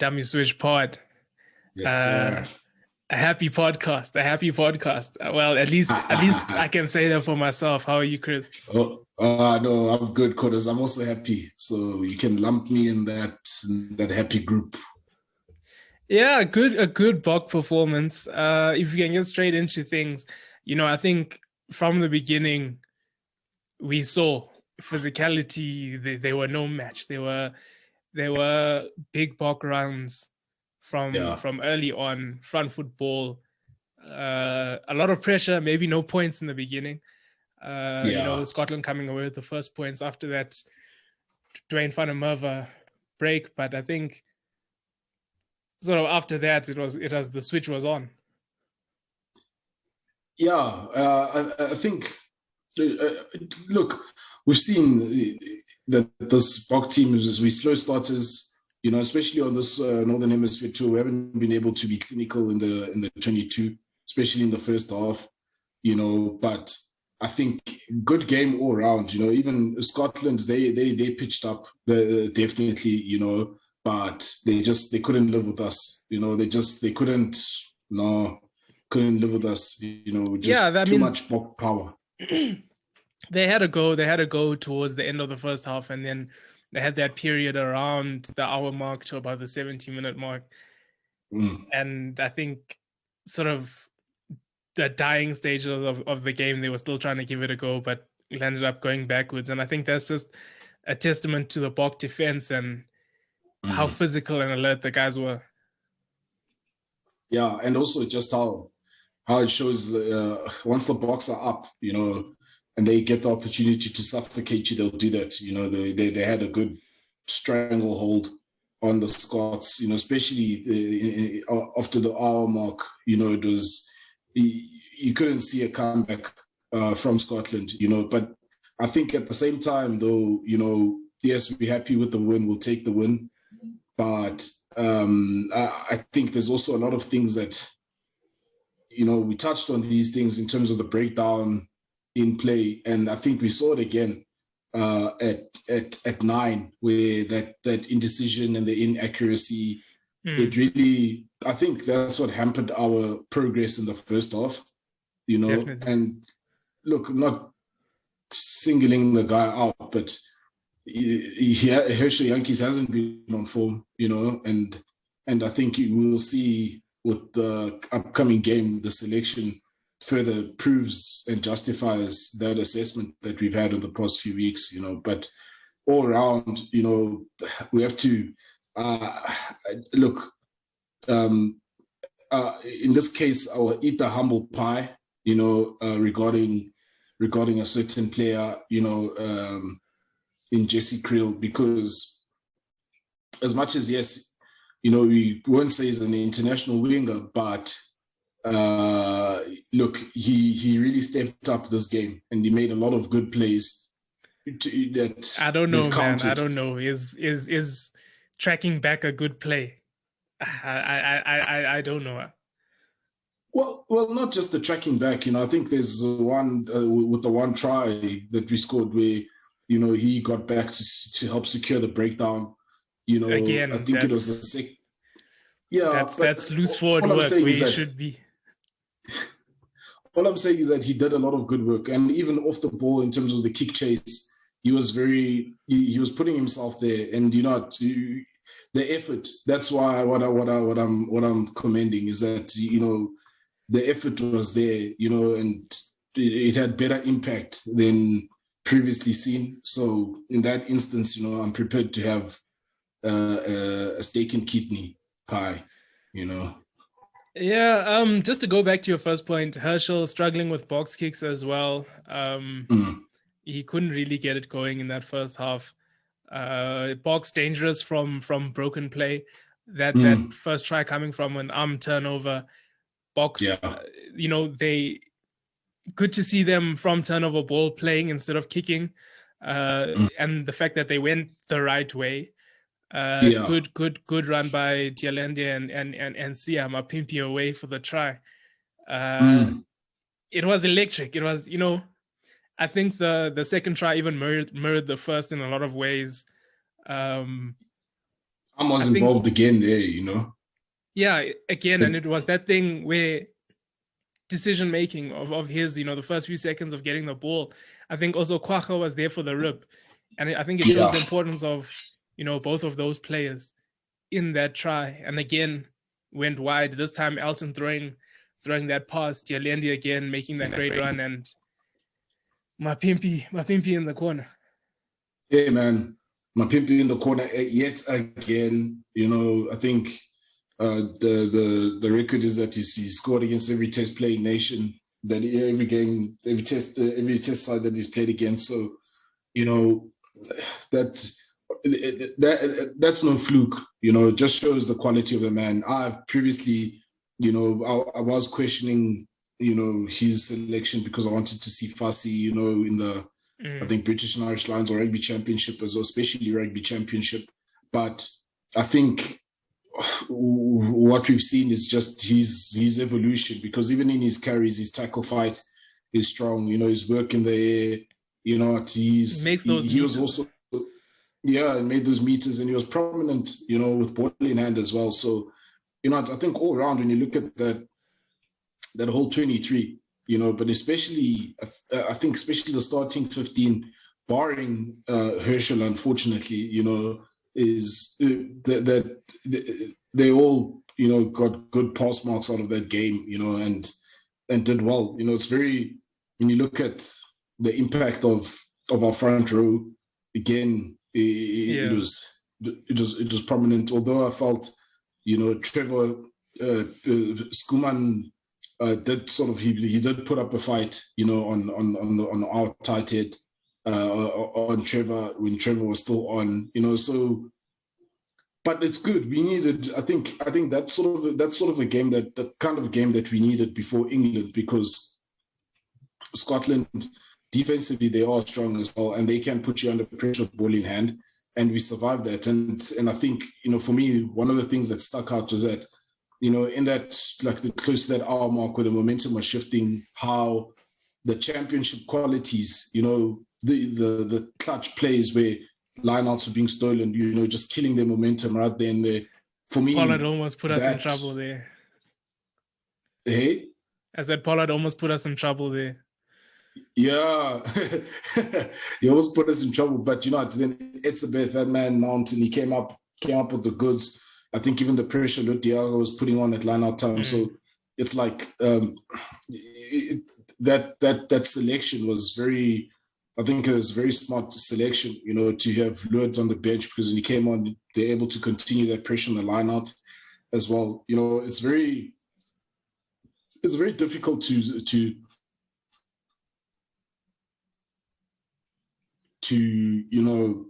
Dummy Switch Pod. Yes, Uh, sir. a happy podcast. A happy podcast. Well, at least I can say that for myself. How are you, Chris? No, I'm good, Coders. I'm also happy. So you can lump me in that happy group. Yeah, a good Bok performance. If you can get straight into things, I think from the beginning we saw physicality. They were no match. They were big Bok runs from Yeah, from early on, front football. A lot of pressure, maybe no points in the beginning. yeah, Scotland coming away with the first points after that Dwayne van der Merwe break, but I think sort of after that it was the switch was on. yeah. I think. Uh, Look, we've seen that this Bok team is we slow starters. Especially on this Northern Hemisphere tour, we haven't been able to be clinical in the 22, especially in the first half. But I think good game all around. Even Scotland, they pitched up definitely. But they couldn't live with us. They couldn't live with us. Yeah, Just I too mean, much power. they had to go towards the end of the first half, and then they had that period around the hour mark to about the 70-minute mark. Mm. And I think sort of the dying stages of the game, they were still trying to give it a go, but it ended up going backwards. And I think that's just a testament to the Bok defense and how Mm. physical and alert the guys were. Yeah, and also just how it shows once the Boks are up, and they get the opportunity to suffocate you, they'll do that. They had a good stranglehold on the Scots, especially after the hour mark. It was you couldn't see a comeback from Scotland. But I think at the same time, though, yes, we're happy with the win. We'll take the win, but I think there's also a lot of things that we touched on these things in terms of the breakdown in play, and I think we saw it again at 9, where that indecision and the inaccuracy. It really, I think that's what hampered our progress in the first half. Definitely. And look, not singling the guy out, but Herschel Yankees hasn't been on form, and I think you will see with the upcoming game, the selection further proves and justifies that assessment that we've had in the past few weeks, but all around, we have to look, in this case, I'll eat the humble pie, regarding a certain player, in Jesse Kriel, because as much as, yes, we won't say he's an international winger, but look, he really stepped up this game and he made a lot of good plays I don't know, that man. I counted. don't know. Is tracking back a good play? I don't know. Well, not just the tracking back. I think there's one with the one try that we scored where he got back to help secure the breakdown. I Again, think it was the second. Yeah, but that's loose forward all I'm work saying where is you that should be. all I'm saying is that he did a lot of good work, and even off the ball in terms of the kick chase, he was he was putting himself there, and the effort. That's why what I'm commending is that the effort was there, and it had better impact than previously seen. So in that instance, I'm prepared to have a steak and kidney pie, Yeah, just to go back to your first point, Herschel struggling with box kicks as well. Mm. He couldn't really get it going in that first half. Box dangerous from broken play. That first try coming from an arm turnover. Box, Yeah. They good to see them from turnover ball playing instead of kicking, and the fact that they went the right way. Yeah. Good run by Tialende and Siam Pimpy away for the try. It was electric. It was, I think the second try even mirrored the first in a lot of ways. I was I think, involved again there, you know. yeah, again, and And it was that thing where decision making of his, you know, the first few seconds of getting the ball. I think also Kwacha was there for the rip, and I think it shows yeah, the importance of, you know, both of those players in that try. And again, went wide. This time, Elton throwing that pass. Dialendi again making that great run, and Mapimpi in the corner. yeah, man. My pimpy in the corner yet again. You know, I think the record is that he scored against every test playing nation, that every game, every test side that he's played against. So, you know, that that's no fluke. You know, it just shows the quality of the man. I've previously, you know, I was questioning, you know, his selection because I wanted to see Fassi, you know, in the I think British and Irish Lions or Rugby Championship as well, especially Rugby Championship. But I think what we've seen is just his evolution, because even in his carries, his tackle fight is strong. You know, his work in the air. You know, He makes those he was meters. also yeah, and made those meters, and he was prominent. You know, with ball in hand as well. So you know, I think all around when you look at that whole 23, you know, but especially I think especially the starting 15, barring Herschel, unfortunately, you know, is that they all, you know, got good pass marks out of that game, you know, and did well. You know, it's very, when you look at the impact of our front row, again, it was prominent. Although I felt, you know, Trevor Skuman did sort of he did put up a fight, you know, on our tight head on Trevor when Trevor was still on, you know. So, but it's good. We needed, I think that's sort of a game that the kind of game that we needed before England, because Scotland defensively they are strong as well, and they can put you under pressure, ball in hand, and we survived that. And I think, you know, for me, one of the things that stuck out was that, you know, in that, like the close to that hour mark where the momentum was shifting, how the championship qualities, you know, the clutch plays where lineouts were being stolen, you know, just killing their momentum right there and there. For Pollard me, almost put us in that trouble there. hey, I said Pollard almost put us in trouble there. yeah, he almost put us in trouble. But you know, then it's a bit that man Mountain. He came up with the goods. I think even the pressure that Diallo was putting on at line out time. So it's like that selection was very. I think it was very smart selection. You know, to have Lourdes on the bench, because when he came on, they're able to continue that pressure on the line out as well. You know, it's very difficult to you know,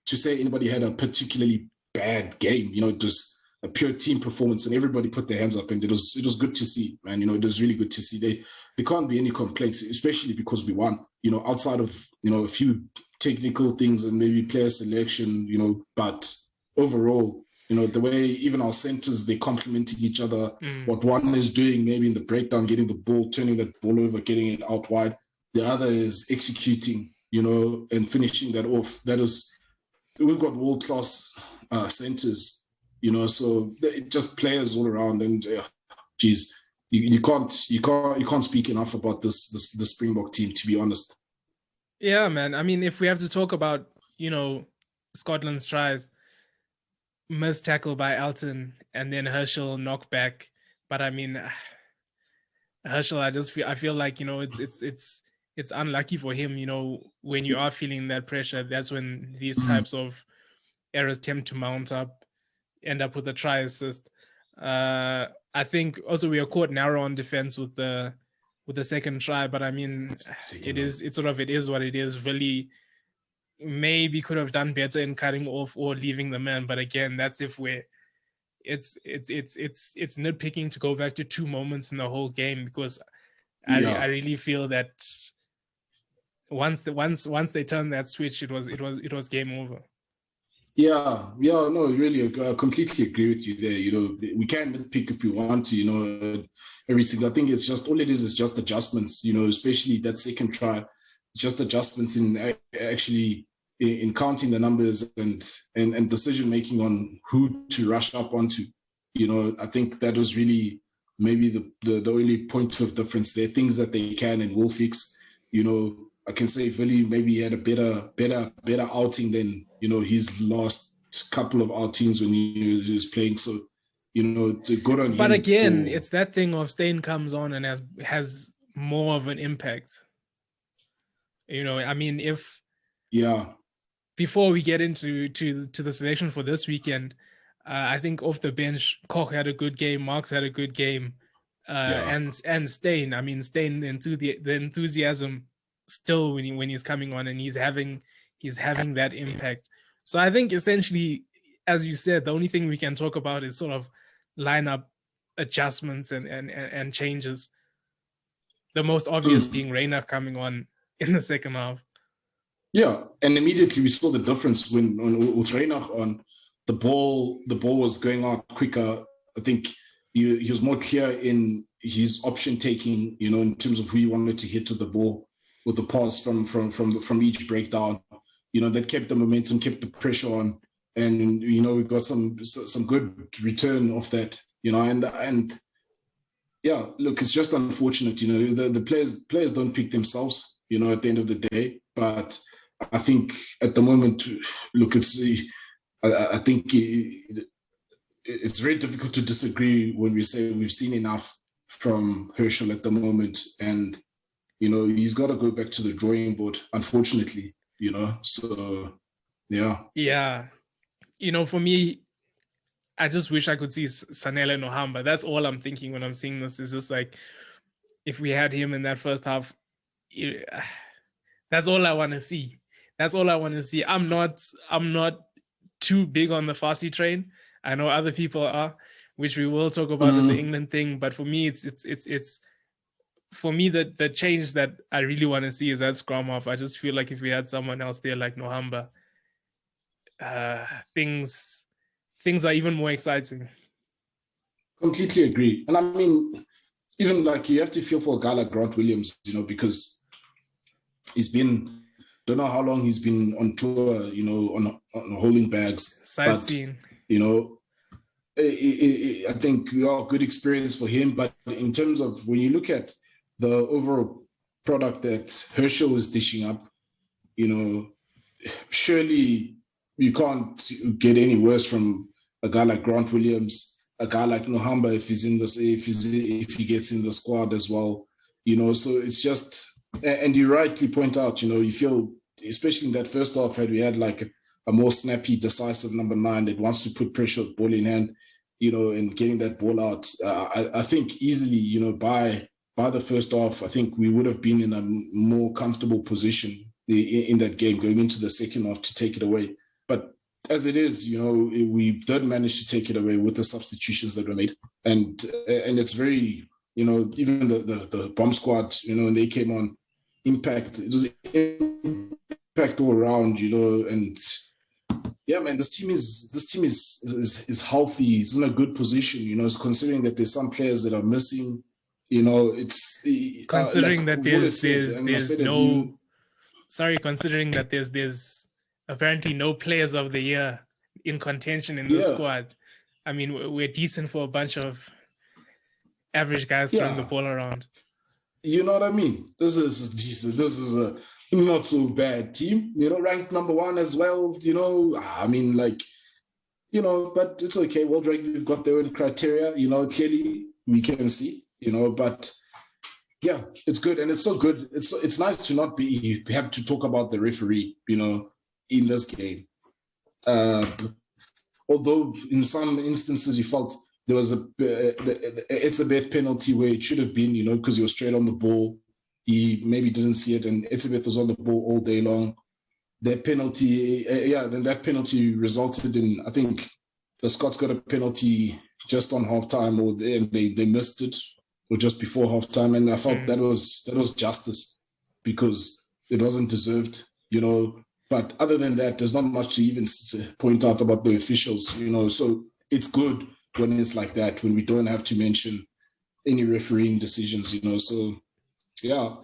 to say anybody had a particularly bad game. You know, just a pure team performance, and everybody put their hands up, and it was good to see, man. You know, it was really good to see. There can't be any complaints, especially because we won. You know, outside of, you know, a few technical things and maybe player selection, you know, but overall, you know, the way even our centers, they complementing each other. What one is doing maybe in the breakdown, getting the ball, turning that ball over, getting it out wide. The other is executing, you know, and finishing that off. That is, we've got world-class centers, you know, so just players all around. And geez, you can't speak enough about the Springbok team, to be honest. Yeah, man. I mean, if we have to talk about, you know, Scotland's tries, missed tackle by Elton, and then Herschel knockback. But I mean, Herschel, I feel like, you know, it's unlucky for him. You know, when you are feeling that pressure, that's when these types of errors tend to mount up, end up with a try assist. I think also we are caught narrow on defense with the second try, but I mean, it is what it is. Really, maybe could have done better in cutting off or leaving the man. But again, that's if we're it's nitpicking to go back to 2 moments in the whole game, because I really feel that once they turned that switch, it was game over. Yeah, no, really, I completely agree with you there. You know, we can nitpick if we want to, you know, every single. I think it's just all it is just adjustments, you know, especially that second try, just adjustments in actually in counting the numbers and decision making on who to rush up onto. I think that was really maybe the only point of difference there. Things that they can and will fix. I can say Vili maybe had a better outing than his last couple of outings when he was playing. So good on him. But again, it's that thing of Steyn comes on and has more of an impact. I mean, before we get into the selection for this weekend, I think off the bench, Koch had a good game, Marks had a good game, and Steyn. I mean, Steyn, the enthusiasm still when he's coming on and he's having that impact. So I think essentially, as you said, the only thing we can talk about is sort of lineup adjustments and changes. The most obvious being Reina coming on in the second half. Yeah, and immediately we saw the difference when with Reina on the ball was going out quicker. I think he was more clear in his option taking, in terms of who he wanted to hit to the ball with the pass from each breakdown. That kept the momentum, kept the pressure on, and we got some good return off that. And yeah, look, it's just unfortunate. The players don't pick themselves. At the end of the day, but I think at the moment, look, I think it's very difficult to disagree when we say we've seen enough from Herschel at the moment, and he's got to go back to the drawing board, unfortunately. So yeah. For me, I just wish I could see Sanele Nohamba. That's all I'm thinking when I'm seeing this. Is just like, if we had him in that first half, that's all I want to see. That's all I want to see. I'm not too big on the Fassi train. I know other people are, which we will talk about in the England thing. But for me, it's for me the change that I really want to see is that scrum half. I just feel like if we had someone else there like Nohamba, things are even more exciting. Completely agree. And I mean, even like you have to feel for a guy like Grant Williams, because he's been, don't know how long he's been on tour, on holding bags. Sightseeing. But, I think we are a good experience for him. But in terms of when you look at the overall product that Herschel is dishing up, surely you can't get any worse from a guy like Grant Williams, a guy like Nohamba if he gets in the squad as well. So it's just, and you rightly point out, you feel, especially in that first half, had we had like a more snappy, decisive number 9 that wants to put pressure, ball in hand, and getting that ball out. I think easily, by the first half, I think we would have been in a more comfortable position in that game going into the second half to take it away. But as it is, we did manage to take it away with the substitutions that were made. And it's very, even the bomb squad, when they came on, impact, it was impact all around, and yeah, man, this team is healthy. It's in a good position, considering that there's some players that are missing. It's considering that considering that there's apparently no players of the year in contention in the squad. I mean, we're decent for a bunch of average guys throwing the ball around. You know what I mean? This is decent. This is a not so bad team, ranked number 1 as well, I mean, like, but it's okay. World Rugby, we've got their own criteria, clearly we can see, but yeah, it's good. And it's so good. It's nice to not have to talk about the referee, in this game. Although in some instances you felt there was it's a bad penalty where it should have been, because he was straight on the ball. He maybe didn't see it, and Etzebeth was on the ball all day long. That penalty, then that penalty resulted in, I think, the Scots got a penalty just on halftime, and they missed it, or just before halftime, and I felt that was justice because it wasn't deserved, But other than that, there's not much to even point out about the officials, So it's good when it's like that, when we don't have to mention any refereeing decisions, So yeah,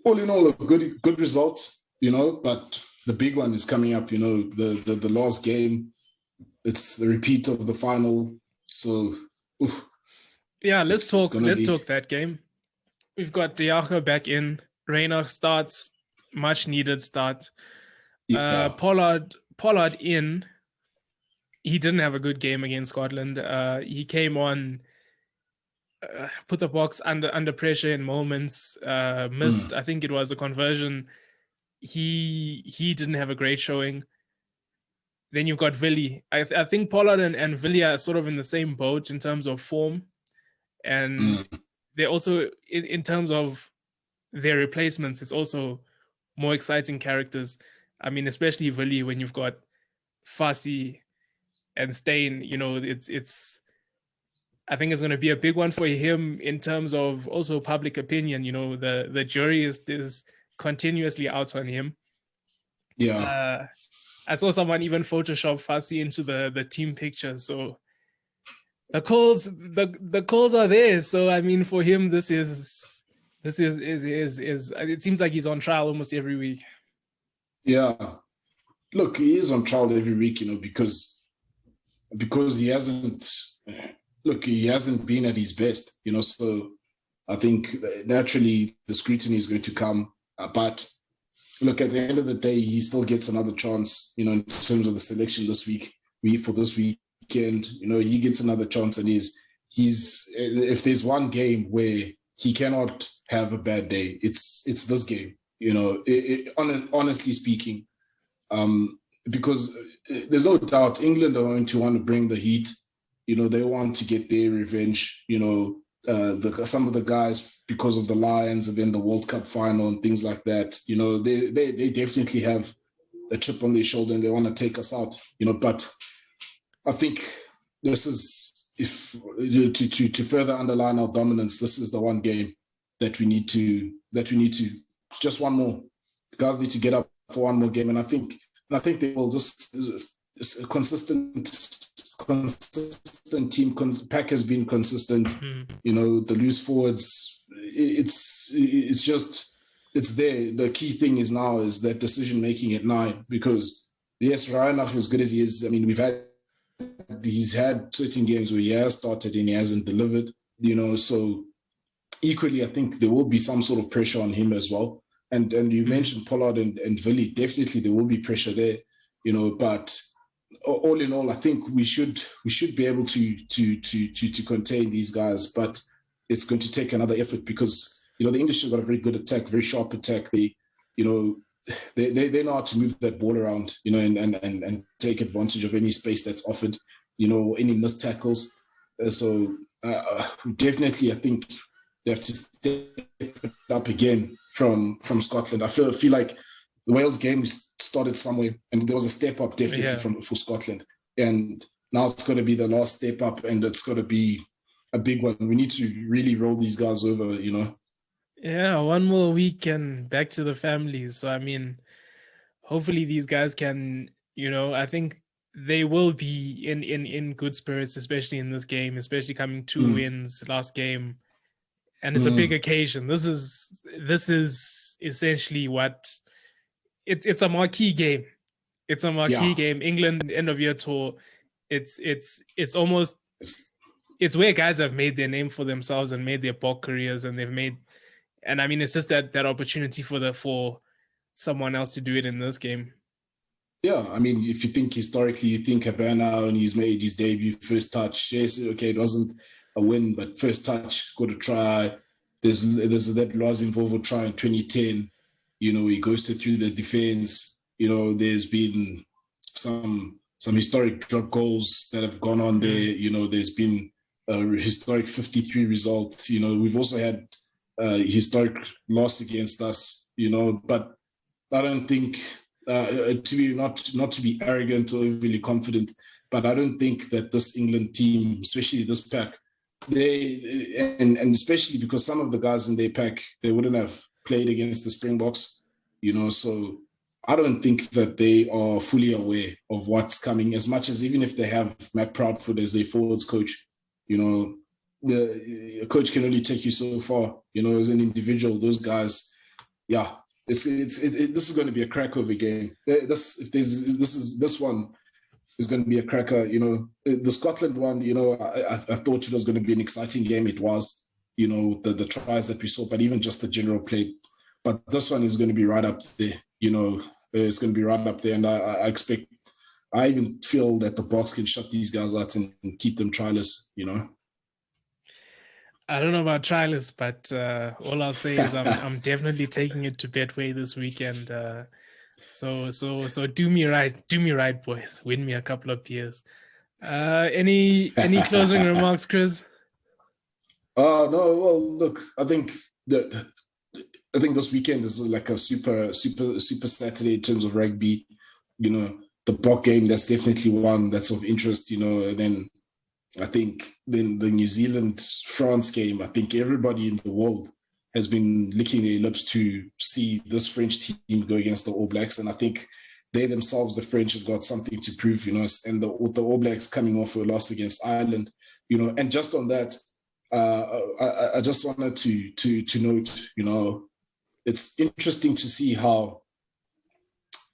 all in all, a good result, but the big one is coming up. You know, the last game. It's the repeat of the final. So, oof, Yeah, let's talk be... that game. We've got Diago back in. Reina starts, much needed start. Pollard in. He didn't have a good game against Scotland. He came on, put the Boks under pressure in moments. Missed, I think it was a conversion. He didn't have a great showing. Then you've got Villy. I think Pollard and Villy are sort of in the same boat in terms of form, and they're also in terms of their replacements. It's also more exciting characters. I mean, especially Villy when you've got Fassi and Steyn. You know, it's. I think it's going to be a big one for him in terms of also public opinion. You know, the jury is continuously out on him. Yeah. I saw someone even Photoshop Fassi into the team picture. So the calls are there. So I mean, for him, this is it seems like he's on trial almost every week. Yeah, look, he is on trial every week, you know, because he hasn't been at his best, you know. So I think naturally the scrutiny is going to come, but look, at the end of the day, he still gets another chance, you know, in terms of the selection this week, for this weekend. You know, he gets another chance, and he's if there's one game where he cannot have a bad day, it's this game. You know, honestly speaking, because there's no doubt England are going to want to bring the heat. You know, they want to get their revenge. You know, some of the guys, because of the Lions and then the World Cup final and things like that, you know, they definitely have a chip on their shoulder and they want to take us out, you know. But I think this is, if to further underline our dominance, this is the one game that we need to just one more. The guys need to get up for one more game, and I think they will. Just a consistent team. Pack has been consistent. You know, the loose forwards. It's there. The key thing is now is that decision making at 9, because yes, Reinach, as good as he is, I mean, he's had certain games where he has started and he hasn't delivered. You know, so equally, I think there will be some sort of pressure on him as well. And you mentioned Pollard and Villy. Definitely, there will be pressure there. You know, but all in all, I think we should be able to contain these guys, but it's going to take another effort, because you know the English have got a very good attack, very sharp attack. They know how to move that ball around, you know, and take advantage of any space that's offered, you know, any missed tackles. So definitely, I think they have to step it up again from Scotland. I feel like the Wales game started somewhere, and there was a step up definitely for Scotland. And now it's got to be the last step up, and it's got to be a big one. We need to really roll these guys over, you know. Yeah, one more week and back to the families. So I mean, hopefully these guys can, you know, I think they will be in good spirits, especially in this game, especially coming 2 wins last game. And it's a big occasion. This is essentially what it's a marquee game. It's a marquee game. England end of year tour. It's almost it's where guys have made their name for themselves and made their Bok careers, and I mean, it's just that opportunity for someone else to do it in this game. Yeah, I mean, if you think historically, you think Habana, and he's made his debut, first touch. Yes, okay, it wasn't a win, but first touch, got to try. There's that Loazinvovo try in 2010. You know, he ghosted through the defense. You know, there's been some historic drop goals that have gone on there. You know, there's been a historic 53 result. You know, we've also had a historic loss against us. You know, but I don't think to be not to be arrogant or overly confident, but I don't think that this England team, especially this pack, and especially because some of the guys in their pack, they wouldn't have played against the Springboks, you know, so I don't think that they are fully aware of what's coming, as much as even if they have Matt Proudfoot as their forwards coach, you know, a coach can only take you so far, you know, as an individual. Those guys, yeah, This is going to be a cracker of a game. This one is going to be a cracker. You know, the Scotland one. You know, I thought it was going to be an exciting game. It was. You know, the tries that we saw, but even just the general play. But this one is going to be right up there. You know, it's going to be right up there, and I expect. I even feel that the Boks can shut these guys out and keep them tryless. You know. I don't know about trialists, but all I'll say is I'm definitely taking it to Betway this weekend. So do me right, boys. Win me a couple of beers. Any closing remarks, Chris? No. Well, look, I think this weekend is like a super Saturday in terms of rugby. You know, the Bok game, that's definitely one that's of interest. You know, and then I think then the New Zealand-France game, I think everybody in the world has been licking their lips to see this French team go against the All Blacks. And I think they themselves, the French, have got something to prove, you know, and with the All Blacks coming off a loss against Ireland, you know, and just on that, I just wanted to note, you know, it's interesting to see how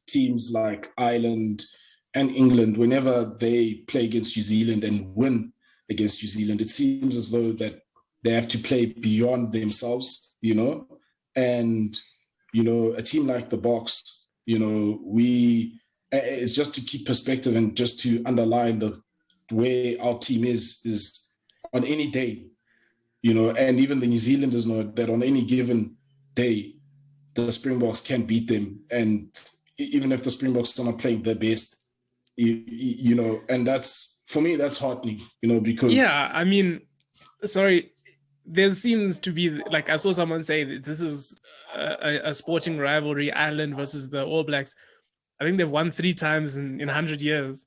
teams like Ireland and England, whenever they play against New Zealand and win against New Zealand, it seems as though that they have to play beyond themselves, you know. And, you know, a team like the Boks, you know, it's just to keep perspective and just to underline the way our team is on any day, you know, and even the New Zealanders know that on any given day, the Springboks can beat them. And even if the Springboks are not playing their best, you know, and that's, for me, that's heartening, you know, because... Yeah, I mean, sorry, there seems to be, like, I saw someone say that this is a sporting rivalry, Ireland versus the All Blacks. I think they've won 3 times in 100 years.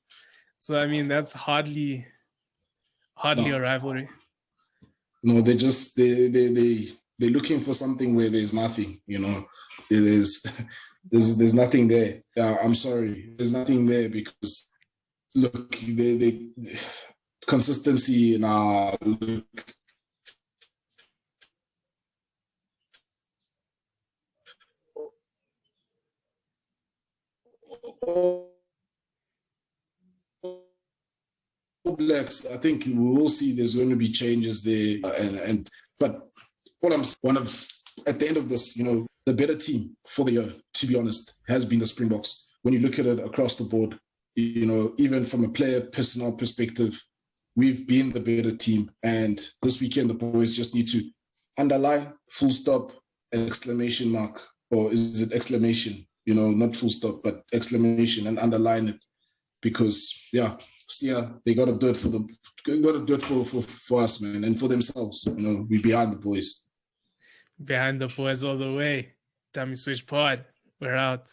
So, I mean, that's hardly a rivalry. No, they're looking for something where there's nothing, you know. There's nothing there. I'm sorry. There's nothing there because, look, they consistency in our look. All Blacks, I think we will see there's going to be changes there, but what I'm one of at the end of this, you know, the better team for the year, to be honest, has been the Springboks. When you look at it across the board, you know, even from a player personnel perspective, we've been the better team. And this weekend, the boys just need to underline, full stop, exclamation mark, or is it exclamation? You know, not full stop, but exclamation, and underline it, because they got to do it for us, man, and for themselves. You know, we're behind the boys. Behind the boys all the way. Dummy Switch Pod. We're out.